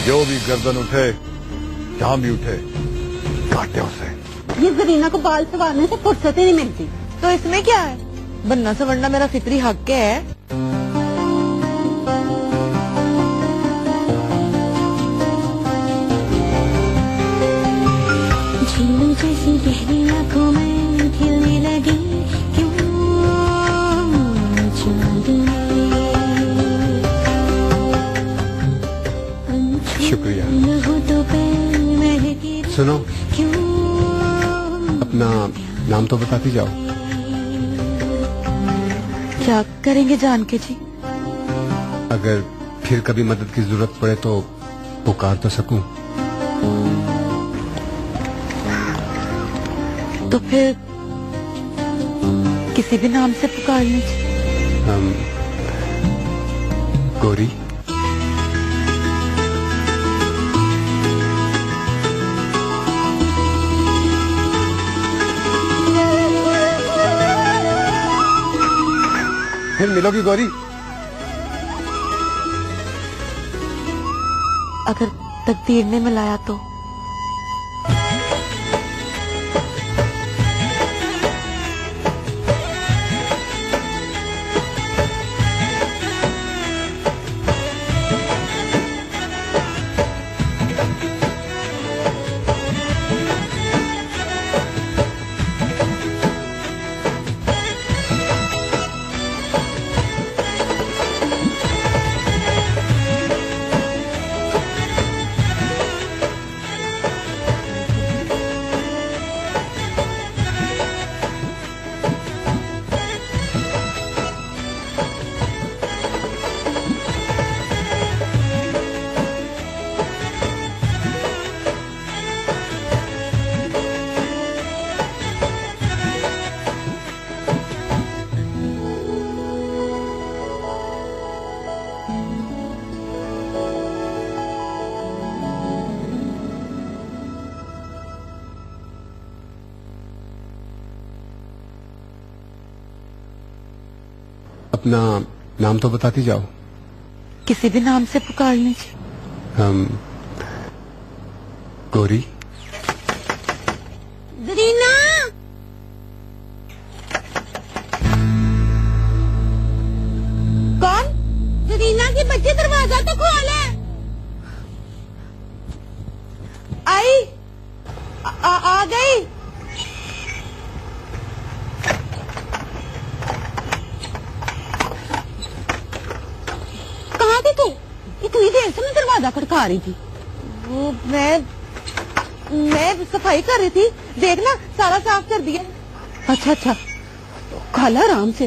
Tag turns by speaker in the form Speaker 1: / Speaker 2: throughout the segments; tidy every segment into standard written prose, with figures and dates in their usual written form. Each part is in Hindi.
Speaker 1: जो भी गर्दन उठे, जहाँ भी उठे, काटे उसे।
Speaker 2: ये जरीना को बाल संवारने से फुर्सत ही नहीं मिलती।
Speaker 3: तो इसमें क्या है, बनना संवरना मेरा फितरी हक है।
Speaker 4: झीलों जैसी गहरी आँखों में खिलने लगी क्यों चांदनी।
Speaker 5: शुक्रिया। सुनो, अपना नाम तो बताती जाओ।
Speaker 3: क्या करेंगे जान के जी?
Speaker 5: अगर फिर कभी मदद की जरूरत पड़े तो पुकार तो सकूं।
Speaker 3: तो फिर किसी भी नाम से पुकार लीजिए।
Speaker 5: गौरी। फिर मिलोगी गौरी?
Speaker 3: अगर तकदीर ने मिलाया तो।
Speaker 5: अपना नाम तो बताती जाओ।
Speaker 3: किसी भी नाम से पुकार लीजिए।
Speaker 5: गौरी।
Speaker 2: जरीना। कौन? जरीना की बच्ची, दरवाजा तो खोल है। आई आ गई। कहाँ थी तू? इतनी देर से मैं दरवाजा खड़का रही थी।
Speaker 3: वो मैं सफाई कर रही थी, देखना सारा साफ कर दिया।
Speaker 2: अच्छा अच्छा, खाला आराम से।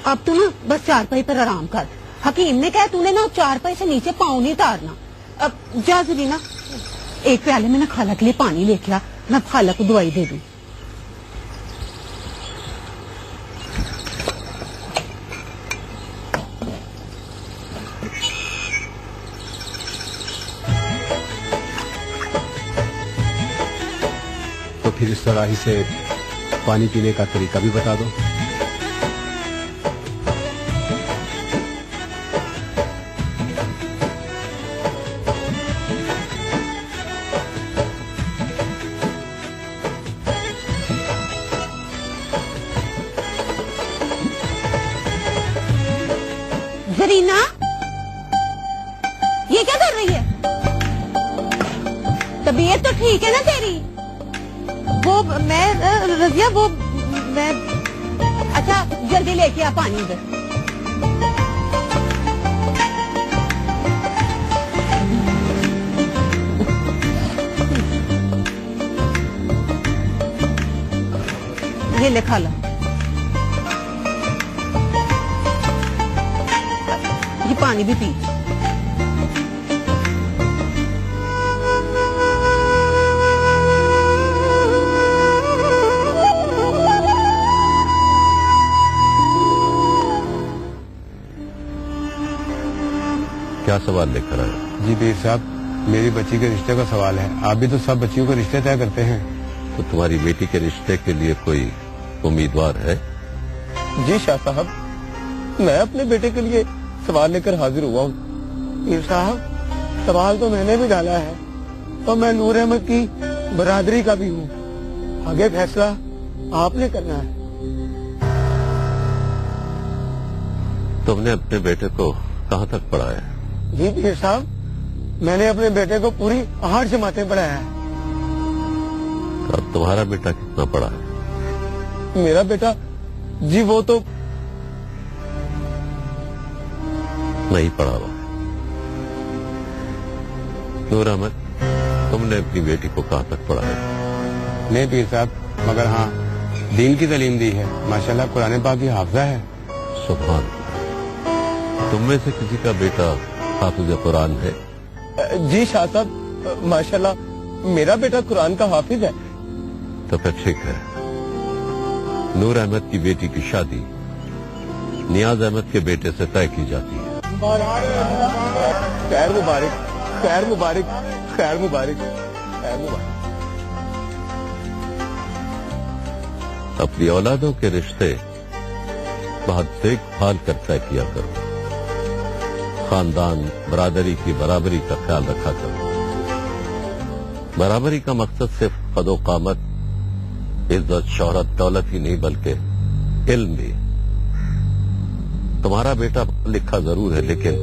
Speaker 2: अब तू ना बस चारपाई पर आराम कर। हकीम ने कहा तूने ना चारपाई से नीचे पाँव नहीं उतारना। अब जा जरीना, एक प्याले में ना खाला के लिए पानी लेके आ, मैं खाला को दवाई दे दूं।
Speaker 5: तो फिर इस तरह से पानी पीने का तरीका भी बता दो।
Speaker 2: जरीना, ये क्या कर रही है? तबीयत तो ठीक है ना तेरी?
Speaker 3: वो मैं रजिया, वो मैं।
Speaker 2: अच्छा जल्दी लेके आ पानी इधर। ये ले खा लो। ये पानी भी पी।
Speaker 1: क्या सवाल लेकर आए?
Speaker 5: जी पीर साहब, मेरी बच्ची के रिश्ते का सवाल है। आप भी तो सब बच्चियों के रिश्ते तय करते हैं।
Speaker 1: तो तुम्हारी बेटी के रिश्ते के लिए कोई उम्मीदवार है?
Speaker 5: जी शाह साहब,
Speaker 6: मैं अपने बेटे के लिए सवाल लेकर हाजिर हुआ हूँ। पीर साहब, सवाल तो मैंने भी डाला है और मैं नूर अहमद की बरादरी का भी हूँ। आगे फैसला आपने करना है।
Speaker 7: तुमने अपने बेटे को कहाँ तक पढ़ाया?
Speaker 6: जी पीर साहब, मैंने अपने बेटे को पूरी 8 जमातें पढ़ाया है।
Speaker 7: तो अब तुम्हारा बेटा कितना पढ़ा है?
Speaker 6: मेरा बेटा जी वो तो
Speaker 7: नहीं पढ़ा हुआ है। नूर अहमद, तुमने अपनी बेटी को कहाँ तक पढ़ाया?
Speaker 5: नहीं पीर साहब, मगर हाँ दीन की तालीम दी है। माशाल्लाह कुरान पाक की हाफिजा है।
Speaker 7: सुभान अल्लाह। तुम में से किसी का बेटा हाफिज कुरान है?
Speaker 6: जी शाह साहब, माशाल्लाह मेरा बेटा कुरान का हाफिज है।
Speaker 7: तो फिर ठीक है। नूर अहमद की बेटी की शादी नियाज अहमद के बेटे से तय की जाती है।
Speaker 6: खैर मुबारक, खैर मुबारक, खैर मुबारक, खैर मुबारक।
Speaker 7: अपनी औलादों के रिश्ते बहुत देखभाल कर तय किया करो। खानदान बरादरी की बराबरी का ख्याल रखा करो। बराबरी का मकसद सिर्फ कदो कामत, इज्जत, शोहरत, दौलत ही नहीं बल्कि इल्म भी। तुम्हारा बेटा लिखा जरूर है, लेकिन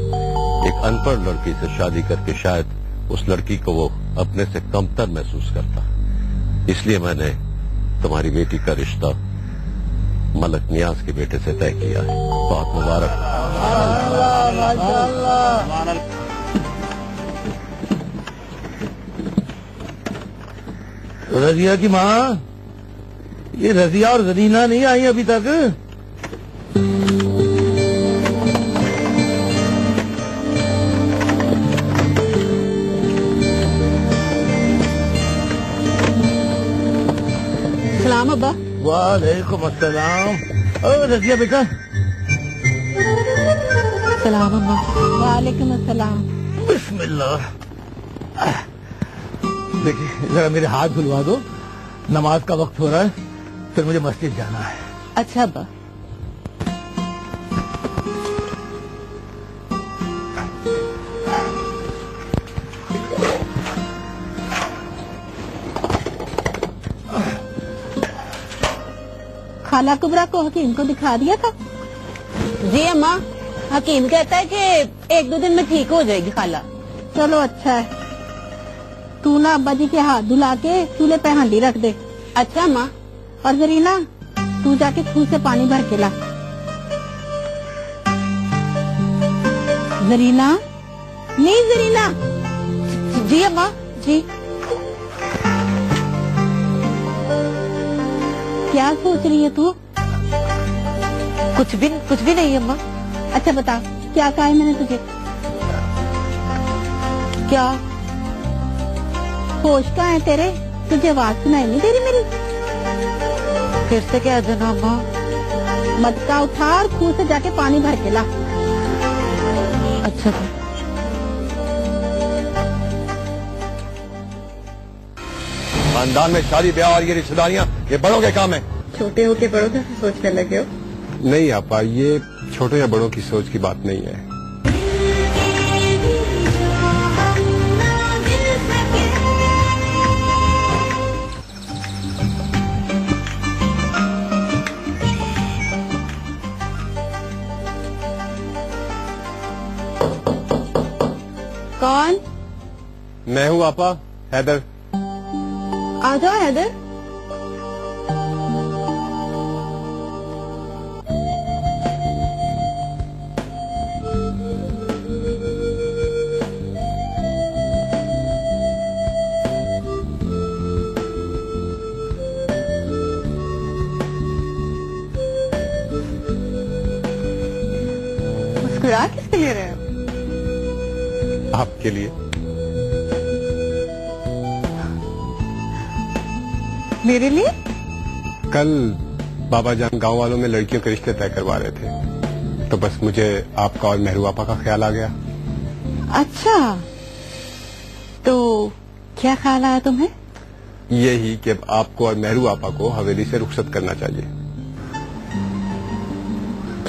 Speaker 7: एक अनपढ़ लड़की से शादी करके शायद उस लड़की को वो अपने से कमतर महसूस करता। इसलिए मैंने तुम्हारी बेटी का रिश्ता मलक नियाज के बेटे से तय किया है। बहुत मुबारक।
Speaker 6: रजिया की माँ, ये रजिया और जरीना नहीं आई अभी तक।
Speaker 2: सलाम अब्बा।
Speaker 6: वालेकुम अस्सलाम। ओ रजिया बेटा।
Speaker 2: सलाम अम्मा। वालेकुम अस्सलाम।
Speaker 6: बिस्मिल्लाह। देखिए जरा मेरे हाथ धुलवा दो, नमाज का वक्त हो रहा है, फिर मुझे मस्जिद जाना है।
Speaker 2: अच्छा अब्बा। खाला कुबरा को हकीम को दिखा दिया था? जी अम्मा, हकीम कहता है कि 1-2 दिन में ठीक हो जाएगी खाला। चलो अच्छा है। तू ना अब्बा जी के हाथ धुला के चूल्हे पे हांडी रख दे। अच्छा अम्मा। और जरीना, तू जाके खूह से पानी भर के ला। जरीना, नहीं जरीना। जी अम्मा। जी। क्या सोच रही है तू? कुछ भी नहीं अम्मा। अच्छा बता, क्या कहा है मैंने तुझे? क्या होश कहाँ है तेरे? तुझे आवाज सुनाई नहीं दे रही मेरी? फिर से क्या जना अम्मा? मटका उठा और खूह से जाके पानी भर के ला। अच्छा तो।
Speaker 1: खानदान में शादी ब्याह और ये रिश्तेदारियां ये बड़ों के काम है।
Speaker 3: छोटे होके बड़ों का सोचने लगे हो?
Speaker 5: नहीं आपा, ये छोटे या बड़ों की सोच की बात नहीं है।
Speaker 2: कौन?
Speaker 5: मैं हूँ आपा, हैदर।
Speaker 2: आ जाओ हैदर। मुस्कुरा किसके लिए रहे हो?
Speaker 5: आपके लिए।
Speaker 2: मेरे लिए?
Speaker 5: कल बाबा जान गांव वालों में लड़कियों के रिश्ते तय करवा रहे थे, तो बस मुझे आपका और मेहरू आपा का ख्याल आ गया।
Speaker 2: अच्छा, तो क्या ख्याल आया तुम्हें?
Speaker 5: यही कि अब आपको और मेहरू आपा को हवेली से रुखसत करना चाहिए।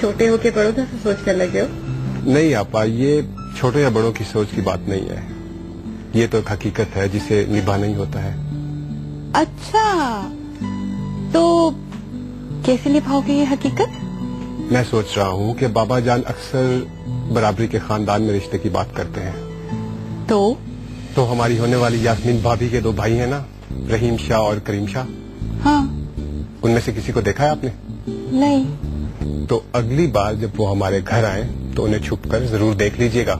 Speaker 3: छोटे होके बड़ों से सोचने लगे हो।
Speaker 5: नहीं आपा, ये छोटे या बड़ों की सोच की बात नहीं है, ये तो एक हकीकत है जिसे निभाना ही होता है।
Speaker 3: अच्छा, तो कैसे निभाओगे ये हकीकत?
Speaker 5: मैं सोच रहा हूँ कि बाबा जान अक्सर बराबरी के खानदान में रिश्ते की बात करते हैं।
Speaker 3: तो
Speaker 5: हमारी होने वाली यास्मीन भाभी के 2 भाई हैं ना, रहीम शाह और करीम शाह।
Speaker 3: हाँ।
Speaker 5: उनमें से किसी को देखा है आपने?
Speaker 3: नहीं।
Speaker 5: तो अगली बार जब वो हमारे घर आए तो उन्हें छुपकर जरूर देख लीजिएगा,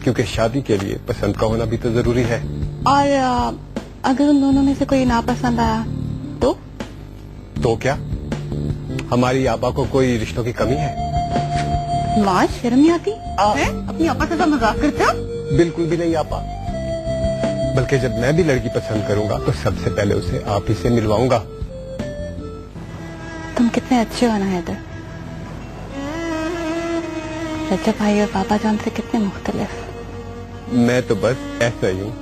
Speaker 5: क्योंकि शादी के लिए पसंद का होना भी तो जरूरी है।
Speaker 3: और अगर उन दोनों में से कोई नापसंद आया तो
Speaker 5: क्या हमारी आपा को कोई रिश्तों की कमी है?
Speaker 3: माँ शर्म नहीं आती है? अपनी आपा से मजाक करते हो?
Speaker 5: बिल्कुल भी नहीं आपा, बल्कि जब मैं भी लड़की पसंद करूंगा तो सबसे पहले उसे आप ही से मिलवाऊंगा।
Speaker 3: तुम कितने अच्छे हो ना हैदर। चाचा भाई और पापा जान से कितने मुख्तलिफ।
Speaker 5: मैं तो बस ऐसा ही हूँ।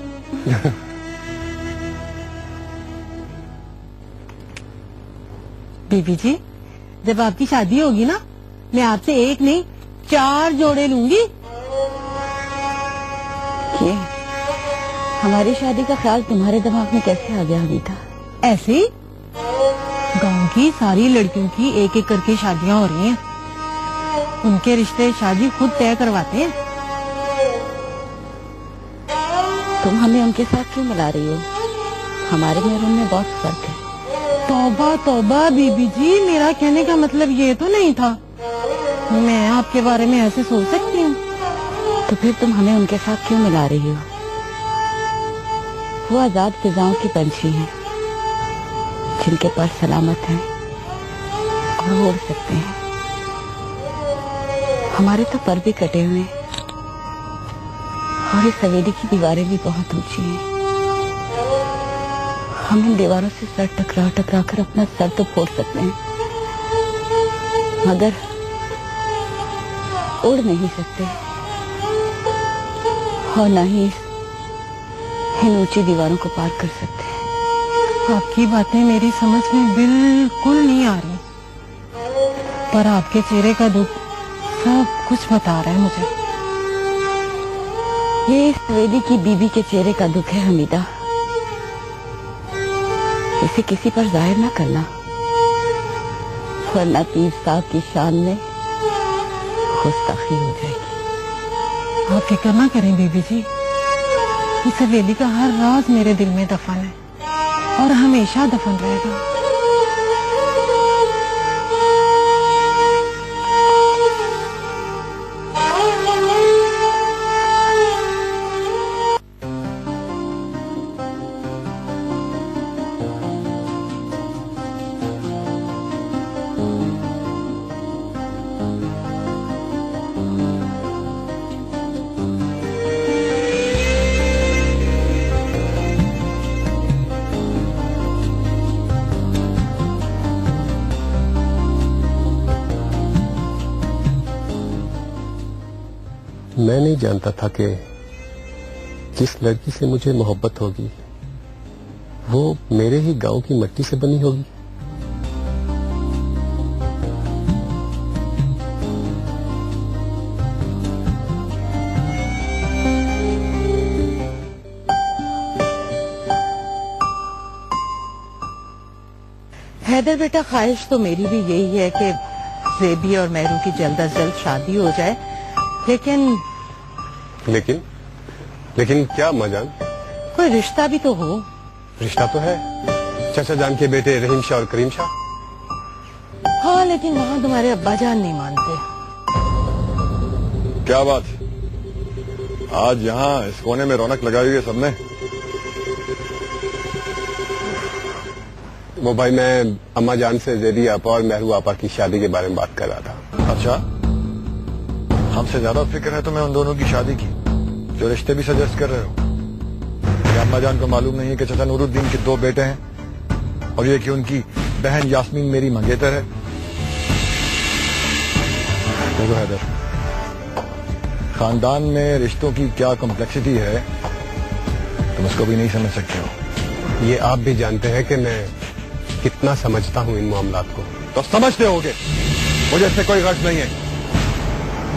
Speaker 2: बीबी जी, जब आपकी शादी होगी ना, मैं आपसे 1 नहीं 4 जोड़े लूंगी।
Speaker 3: ये हमारी शादी का ख्याल तुम्हारे दिमाग में कैसे आ गया अनीता?
Speaker 2: ऐसे ही गांव की सारी लड़कियों की एक-एक करके शादियां हो रही हैं, उनके रिश्ते शादी खुद तय करवाते हैं।
Speaker 3: तुम हमें उनके साथ क्यों मिला रही हो? हमारे में और उनमें बहुत फर्क है।
Speaker 2: तौबा तौबा बीबी जी, मेरा कहने का मतलब ये तो नहीं था। मैं आपके बारे में ऐसे सोच सकती हूँ?
Speaker 3: तो फिर तुम हमें उनके साथ क्यों मिला रही हो? वो आजाद फिजाओं की पंछी हैं, जिनके पर सलामत हैं और उड़ सकते हैं। हमारे तो पर भी कटे हुए हैं और इस हवेली की दीवारें भी बहुत ऊंची हैं। हम इन दीवारों से सर टकरा टकरा कर अपना सर तो फोड़ सकते हैं, मगर उड़ नहीं सकते और न ही इन ऊंची दीवारों को पार कर सकते हैं।
Speaker 2: आपकी बातें मेरी समझ में बिल्कुल नहीं आ रही, पर आपके चेहरे का दुख सब कुछ बता रहा है मुझे।
Speaker 3: ये इस हवेली की बीबी के चेहरे का दुख है हमीदा। इसे किसी पर जाहिर ना करना, वरना पीर साहब की शान में गुस्ताखी हो जाएगी।
Speaker 2: आप फिक्र ना करें बीबी जी, इस हवेली का हर राज मेरे दिल में दफन है और हमेशा दफन रहेगा।
Speaker 5: मैं नहीं जानता था कि जिस लड़की से मुझे मोहब्बत होगी वो मेरे ही गांव की मट्टी से बनी होगी।
Speaker 3: हैदर बेटा, ख्वाहिश तो मेरी भी यही है कि जेबी और मेहरू की जल्द अज जल्द शादी हो जाए,
Speaker 5: लेकिन क्या मजान?
Speaker 3: कोई रिश्ता भी तो हो।
Speaker 5: रिश्ता तो है, चाचा जान के बेटे रहीम शाह और करीम शाह।
Speaker 3: हाँ, लेकिन वहाँ तुम्हारे अब्बा जान नहीं मानते।
Speaker 1: क्या बात, आज यहाँ इस कोने में रौनक लगाई हुई है सबने।
Speaker 5: वो भाई, मैं अम्मा जान से जेदी आपा और मेहरू आपा की शादी के बारे में बात कर रहा था।
Speaker 1: अच्छा, हमसे ज्यादा फिक्र है तुम्हें उन दोनों की शादी की, जो रिश्ते भी सजेस्ट कर रहे हो। क्या अम्मा जान को मालूम नहीं है कि चाचा नूरुद्दीन के 2 बेटे हैं और ये कि उनकी बहन यास्मीन मेरी मंगेतर है? देखो हैदर, खानदान में रिश्तों की क्या कॉम्प्लेक्सिटी है तुम उसको भी नहीं समझ सकते हो।
Speaker 5: ये आप भी जानते हैं कि मैं कितना समझता हूँ इन मामलात को।
Speaker 1: तो समझते होगे। मुझे इससे कोई गर्ज नहीं है।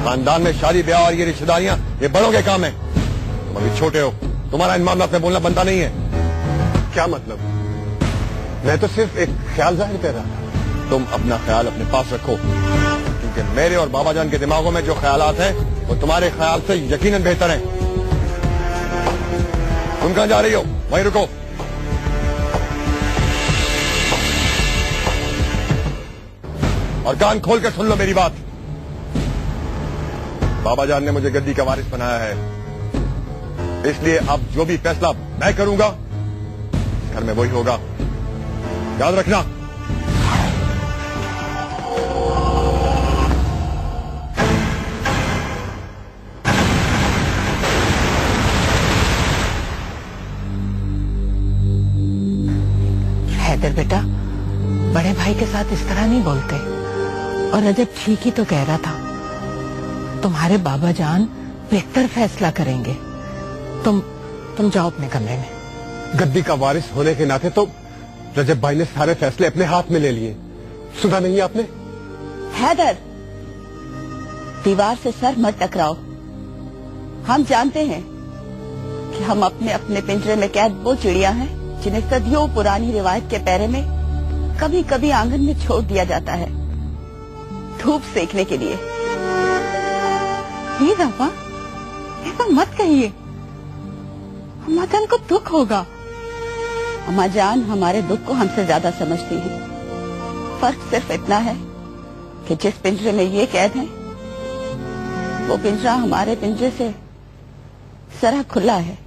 Speaker 1: खानदान में शादी ब्याह और ये रिश्तेदारियां ये बड़ों के काम है। तुम अभी छोटे हो, तुम्हारा इन मामलों में बोलना बनता नहीं है।
Speaker 5: क्या मतलब? मैं तो सिर्फ एक ख्याल जाहिर कर रहा था।
Speaker 1: तुम अपना ख्याल अपने पास रखो, क्योंकि मेरे और बाबा जान के दिमागों में जो ख्यालात हैं वो तुम्हारे ख्याल से यकीनन बेहतर हैं। तुम कहां जा रही हो? वहीं रुको। और कान खोल के सुन लो मेरी बात। बाबा जान ने मुझे गद्दी का वारिस बनाया है, इसलिए अब जो भी फैसला मैं करूंगा घर में वही होगा, याद रखना।
Speaker 3: हैदर बेटा, बड़े भाई के साथ इस तरह नहीं बोलते। और रजब ठीक ही तो कह रहा था, तुम्हारे बाबा जान बेहतर फैसला करेंगे। तुम जाओ अपने कमरे में।
Speaker 5: गद्दी का वारिस होने के नाते तो रजब भाई ने सारे फैसले अपने हाथ में ले लिए। सुना नहीं आपने?
Speaker 2: हैदर, दीवार से सर मत टकराओ। हम जानते हैं कि हम अपने अपने पिंजरे में कैद वो चिड़िया हैं जिन्हें सदियों पुरानी रिवायत के पैरे में कभी कभी आंगन में छोड़ दिया जाता है, धूप सेकने के लिए।
Speaker 3: प्लीज आपा, ऐसा मत कहिए, अम्मा जान को दुख होगा।
Speaker 2: अम्मा जान हमारे दुख को हमसे ज्यादा समझती हैं। फर्क सिर्फ इतना है कि जिस पिंजरे में ये कैद हैं, वो पिंजरा हमारे पिंजरे से जरा खुला है।